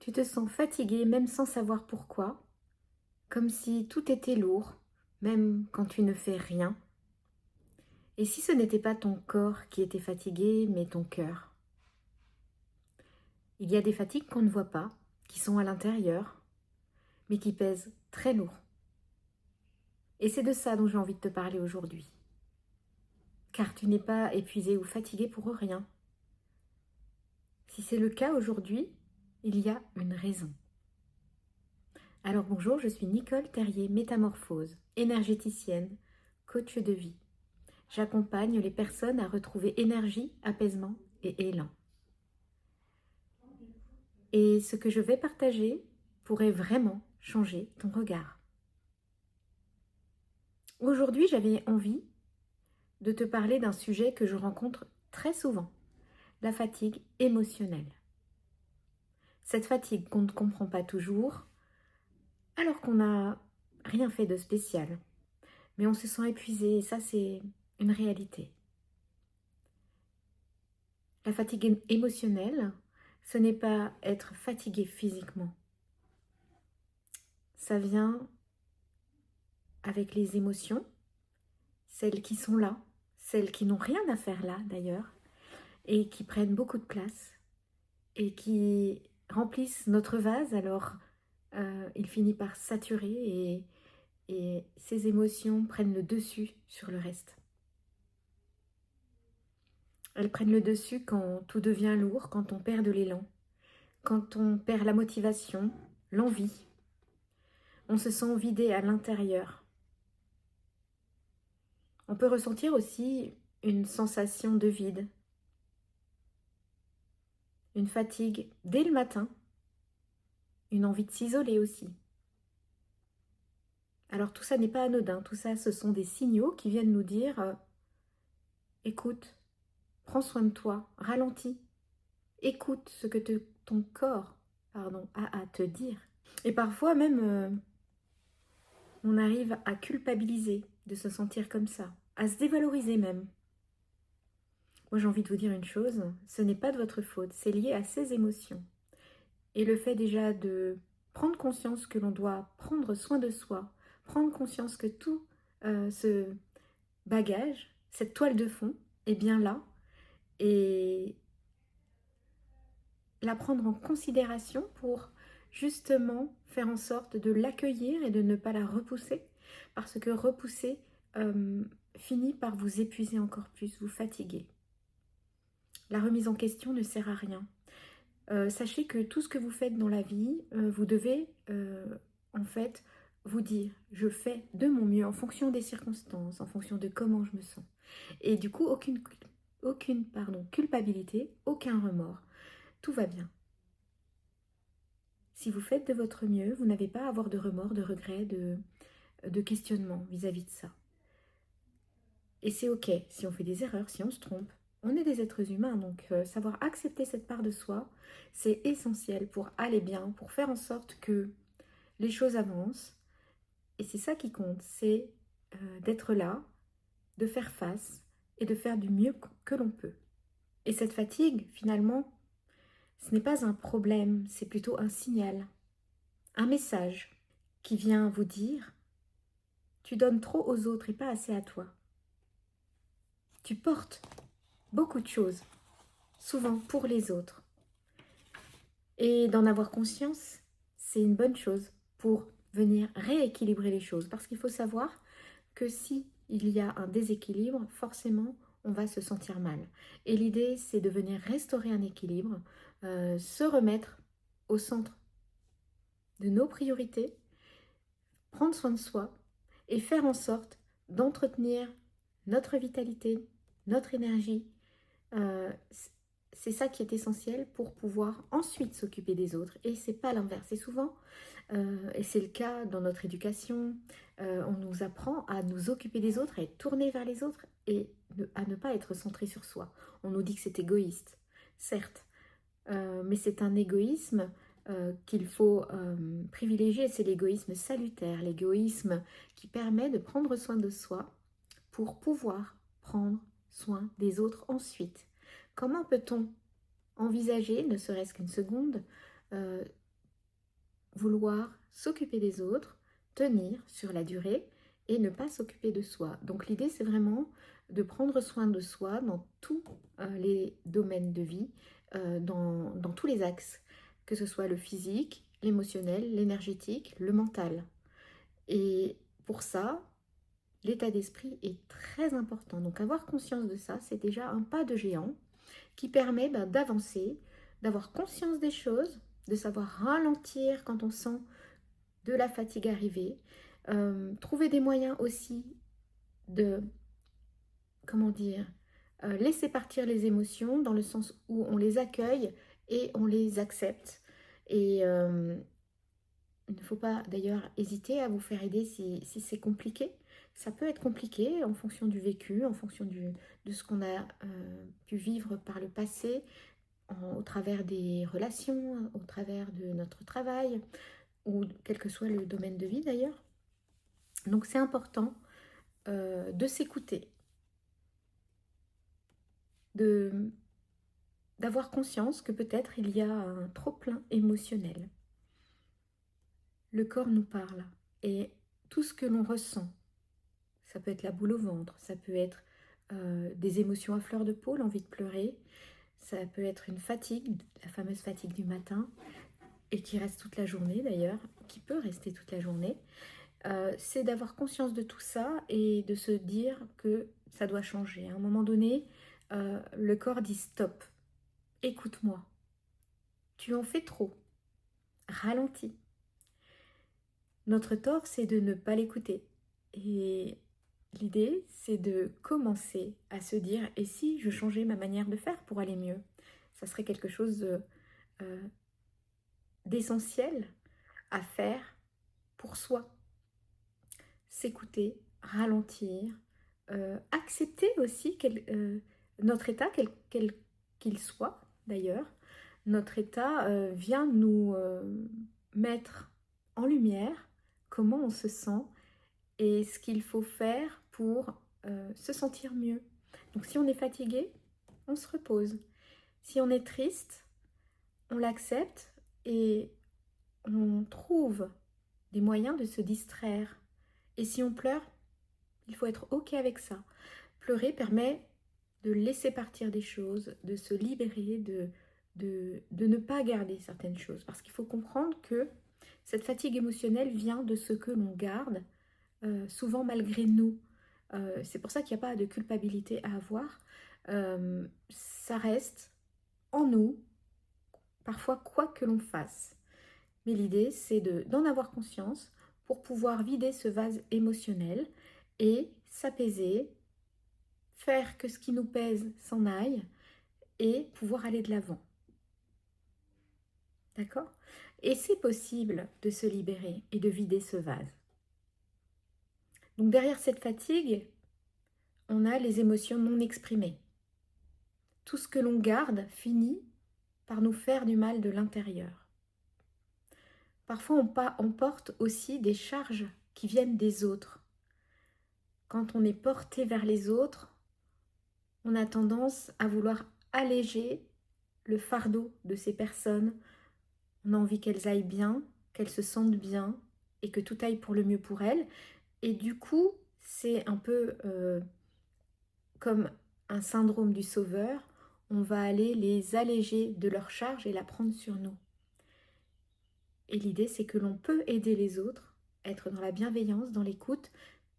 Tu te sens fatigué même sans savoir pourquoi, comme si tout était lourd, même quand tu ne fais rien. Et si ce n'était pas ton corps qui était fatigué, mais ton cœur? Il y a des fatigues qu'on ne voit pas, qui sont à l'intérieur, mais qui pèsent très lourd. Et c'est de ça dont j'ai envie de te parler aujourd'hui. Car tu n'es pas épuisé ou fatigué pour rien. Si c'est le cas aujourd'hui, il y a une raison. Alors bonjour, je suis Nicole Terrier, métamorphose, énergéticienne, coach de vie. J'accompagne les personnes à retrouver énergie, apaisement et élan. Et ce que je vais partager pourrait vraiment changer ton regard. Aujourd'hui, j'avais envie de te parler d'un sujet que je rencontre très souvent, la fatigue émotionnelle. Cette fatigue qu'on ne comprend pas toujours, alors qu'on n'a rien fait de spécial. Mais on se sent épuisé et ça, c'est une réalité. La fatigue émotionnelle, ce n'est pas être fatigué physiquement. Ça vient avec les émotions, celles qui sont là, celles qui n'ont rien à faire là d'ailleurs, et qui prennent beaucoup de place, et qui remplissent notre vase, alors il finit par saturer et ces émotions prennent le dessus sur le reste. Elles prennent le dessus quand tout devient lourd, quand on perd de l'élan, quand on perd la motivation, l'envie. On se sent vidé à l'intérieur. On peut ressentir aussi une sensation de vide, une fatigue dès le matin, une envie de s'isoler aussi. Alors tout ça n'est pas anodin, tout ça ce sont des signaux qui viennent nous dire écoute, prends soin de toi, ralentis, écoute ce que ton corps a à te dire. Et parfois même on arrive à culpabiliser de se sentir comme ça, à se dévaloriser même. Moi j'ai envie de vous dire une chose, ce n'est pas de votre faute, c'est lié à ces émotions. Et le fait déjà de prendre conscience que l'on doit prendre soin de soi, prendre conscience que tout ce bagage, cette toile de fond est bien là, et la prendre en considération pour justement faire en sorte de l'accueillir et de ne pas la repousser, parce que repousser finit par vous épuiser encore plus, vous fatiguer. La remise en question ne sert à rien. Sachez que tout ce que vous faites dans la vie, vous devez en fait vous dire je fais de mon mieux en fonction des circonstances, en fonction de comment je me sens. Et du coup, aucune culpabilité, aucun remords. Tout va bien. Si vous faites de votre mieux, vous n'avez pas à avoir de remords, de regrets, de questionnement vis-à-vis de ça. Et c'est ok si on fait des erreurs, si on se trompe. On est des êtres humains, donc savoir accepter cette part de soi, c'est essentiel pour aller bien, pour faire en sorte que les choses avancent. Et c'est ça qui compte, c'est d'être là, de faire face et de faire du mieux que l'on peut. Et cette fatigue, finalement, ce n'est pas un problème, c'est plutôt un signal, un message qui vient vous dire « Tu donnes trop aux autres et pas assez à toi. Tu portes beaucoup de choses, souvent pour les autres. Et d'en avoir conscience, c'est une bonne chose pour venir rééquilibrer les choses. Parce qu'il faut savoir que si il y a un déséquilibre, forcément, on va se sentir mal. Et l'idée, c'est de venir restaurer un équilibre, se remettre au centre de nos priorités, prendre soin de soi et faire en sorte d'entretenir notre vitalité, notre énergie. C'est ça qui est essentiel pour pouvoir ensuite s'occuper des autres. Et c'est pas l'inverse. Et souvent, et c'est le cas dans notre éducation, on nous apprend à nous occuper des autres, à être tourné vers les autres et à ne pas être centré sur soi. On nous dit que c'est égoïste, certes, mais c'est un égoïsme qu'il faut privilégier. C'est l'égoïsme salutaire, l'égoïsme qui permet de prendre soin de soi pour pouvoir prendre soin des autres ensuite. Comment peut-on envisager, ne serait-ce qu'une seconde, vouloir s'occuper des autres, tenir sur la durée et ne pas s'occuper de soi. Donc l'idée, c'est vraiment de prendre soin de soi dans tous les domaines de vie, dans tous les axes, que ce soit le physique, l'émotionnel, l'énergétique, le mental. Et pour ça, l'état d'esprit est très important. Donc avoir conscience de ça, c'est déjà un pas de géant qui permet d'avancer, d'avoir conscience des choses, de savoir ralentir quand on sent de la fatigue arriver, trouver des moyens aussi de, comment dire, laisser partir les émotions dans le sens où on les accueille et on les accepte. Et il ne faut pas d'ailleurs hésiter à vous faire aider si c'est compliqué. Ça peut être compliqué en fonction du vécu, en fonction de ce qu'on a pu vivre par le passé, au travers des relations, au travers de notre travail, ou quel que soit le domaine de vie d'ailleurs. Donc c'est important de s'écouter, d'avoir conscience que peut-être il y a un trop-plein émotionnel. Le corps nous parle et tout ce que l'on ressent, ça peut être la boule au ventre, ça peut être des émotions à fleur de peau, l'envie de pleurer, ça peut être une fatigue, la fameuse fatigue du matin, et qui reste toute la journée d'ailleurs, qui peut rester toute la journée. C'est d'avoir conscience de tout ça et de se dire que ça doit changer. À un moment donné, le corps dit stop, écoute-moi, tu en fais trop, ralentis. Notre tort, c'est de ne pas l'écouter. Et l'idée, c'est de commencer à se dire, et si je changeais ma manière de faire pour aller mieux? Ça serait quelque chose d'essentiel à faire pour soi. S'écouter, ralentir, accepter aussi notre état, quel qu'il soit d'ailleurs. Notre état vient nous mettre en lumière comment on se sent et ce qu'il faut faire pour se sentir mieux. Donc si on est fatigué, on se repose. Si on est triste, on l'accepte et on trouve des moyens de se distraire. Et si on pleure, il faut être OK avec ça. Pleurer permet de laisser partir des choses, de se libérer, de ne pas garder certaines choses. Parce qu'il faut comprendre que cette fatigue émotionnelle vient de ce que l'on garde, souvent malgré nous. C'est pour ça qu'il n'y a pas de culpabilité à avoir. Ça reste en nous, parfois quoi que l'on fasse. Mais l'idée, c'est d'en avoir conscience pour pouvoir vider ce vase émotionnel et s'apaiser, faire que ce qui nous pèse s'en aille et pouvoir aller de l'avant. D'accord? Et c'est possible de se libérer et de vider ce vase. Donc derrière cette fatigue, on a les émotions non exprimées. Tout ce que l'on garde finit par nous faire du mal de l'intérieur. Parfois, on porte aussi des charges qui viennent des autres. Quand on est porté vers les autres, on a tendance à vouloir alléger le fardeau de ces personnes. On a envie qu'elles aillent bien, qu'elles se sentent bien et que tout aille pour le mieux pour elles. Et du coup, c'est un peu comme un syndrome du sauveur. On va aller les alléger de leur charge et la prendre sur nous. Et l'idée, c'est que l'on peut aider les autres, être dans la bienveillance, dans l'écoute,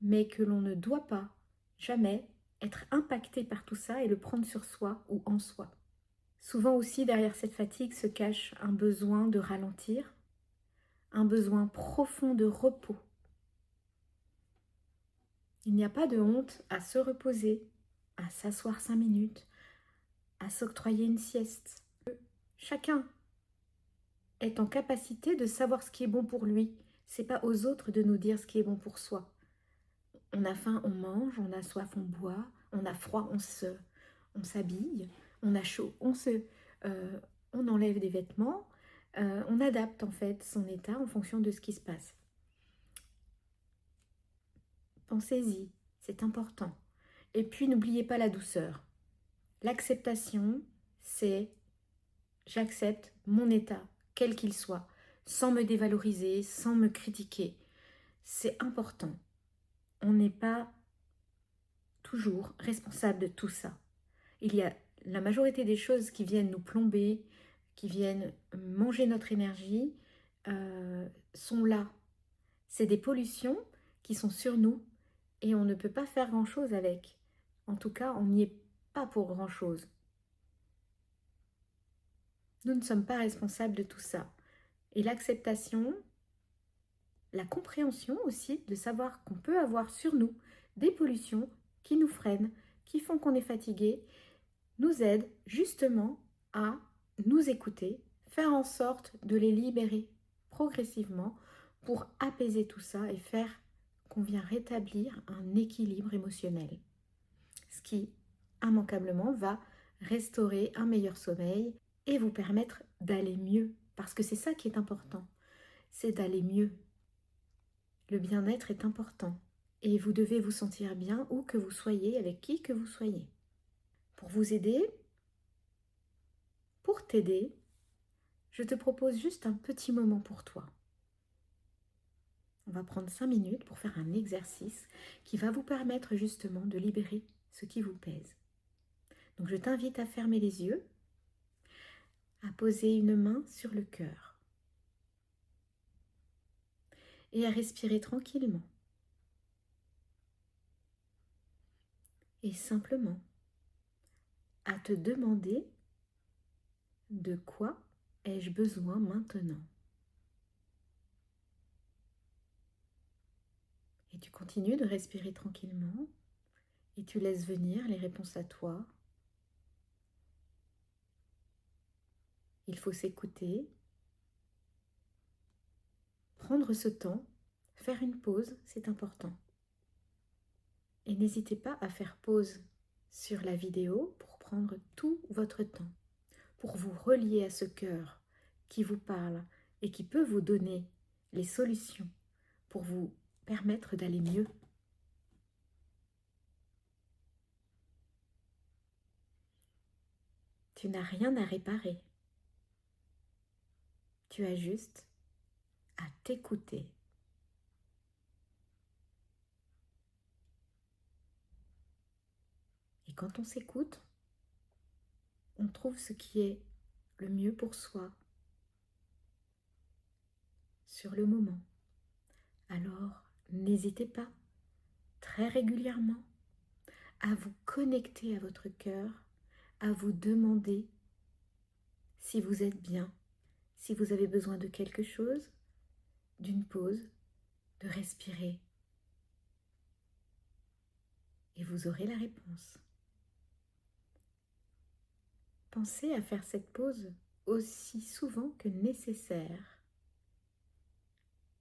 mais que l'on ne doit pas jamais être impacté par tout ça et le prendre sur soi ou en soi. Souvent aussi, derrière cette fatigue se cache un besoin de ralentir, un besoin profond de repos. Il n'y a pas de honte à se reposer, à s'asseoir 5 minutes, à s'octroyer une sieste. Chacun est en capacité de savoir ce qui est bon pour lui. C'est pas aux autres de nous dire ce qui est bon pour soi. On a faim, on mange, on a soif, on boit, on a froid, on s'habille, on a chaud, on enlève des vêtements, on adapte en fait son état en fonction de ce qui se passe. Pensez-y, c'est important. Et puis n'oubliez pas la douceur. L'acceptation, c'est j'accepte mon état, quel qu'il soit. sans me dévaloriser, sans me critiquer. C'est important. On n'est pas toujours responsable de tout ça. Il y a la majorité des choses qui viennent nous plomber, qui viennent manger notre énergie, sont là. C'est des pollutions qui sont sur nous et on ne peut pas faire grand-chose avec. En tout cas, on n'y est pas pour grand-chose. Nous ne sommes pas responsables de tout ça. Et l'acceptation, la compréhension aussi de savoir qu'on peut avoir sur nous des pollutions qui nous freinent, qui font qu'on est fatigué, nous aide justement à nous écouter, faire en sorte de les libérer progressivement pour apaiser tout ça et faire qu'on vient rétablir un équilibre émotionnel. Ce qui, immanquablement, va restaurer un meilleur sommeil et vous permettre d'aller mieux. Parce que c'est ça qui est important, c'est d'aller mieux. Le bien-être est important et vous devez vous sentir bien où que vous soyez, avec qui que vous soyez. Pour vous aider, pour t'aider, je te propose juste un petit moment pour toi. On va prendre 5 minutes pour faire un exercice qui va vous permettre justement de libérer ce qui vous pèse. Donc je t'invite à fermer les yeux, à poser une main sur le cœur et à respirer tranquillement. Et simplement à te demander de quoi ai-je besoin maintenant. Et tu continues de respirer tranquillement et tu laisses venir les réponses à toi. Il faut s'écouter, prendre ce temps, faire une pause, c'est important. Et n'hésitez pas à faire pause sur la vidéo pour prendre tout votre temps, pour vous relier à ce cœur qui vous parle et qui peut vous donner les solutions pour vous permettre d'aller mieux. Tu n'as rien à réparer. Tu as juste à t'écouter. Et quand on s'écoute, on trouve ce qui est le mieux pour soi sur le moment. Alors, n'hésitez pas, très régulièrement, à vous connecter à votre cœur, à vous demander si vous êtes bien, si vous avez besoin de quelque chose, d'une pause, de respirer. Et vous aurez la réponse. Pensez à faire cette pause aussi souvent que nécessaire.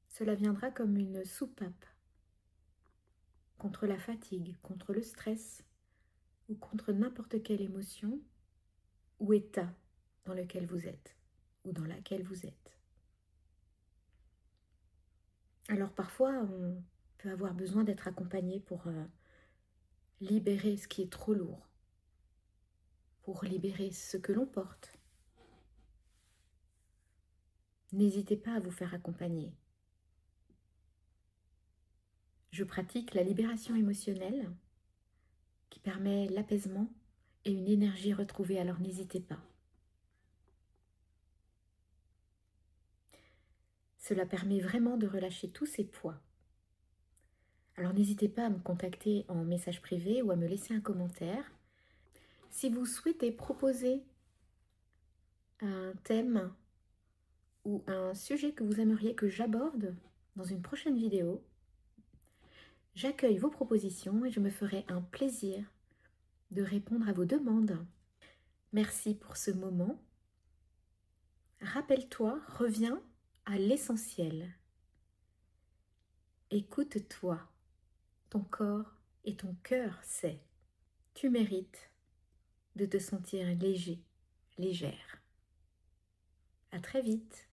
Cela viendra comme une soupape contre la fatigue, contre le stress ou contre n'importe quelle émotion ou état dans lequel vous êtes ou dans laquelle vous êtes. Alors parfois, on peut avoir besoin d'être accompagné pour libérer ce qui est trop lourd, pour libérer ce que l'on porte. N'hésitez pas à vous faire accompagner. Je pratique la libération émotionnelle qui permet l'apaisement et une énergie retrouvée, alors n'hésitez pas. Cela permet vraiment de relâcher tous ces poids. Alors n'hésitez pas à me contacter en message privé ou à me laisser un commentaire. Si vous souhaitez proposer un thème ou un sujet que vous aimeriez que j'aborde dans une prochaine vidéo, j'accueille vos propositions et je me ferai un plaisir de répondre à vos demandes. Merci pour ce moment. Rappelle-toi, reviens à l'essentiel. Écoute-toi. Ton corps et ton cœur sait. Tu mérites de te sentir léger, légère. À très vite.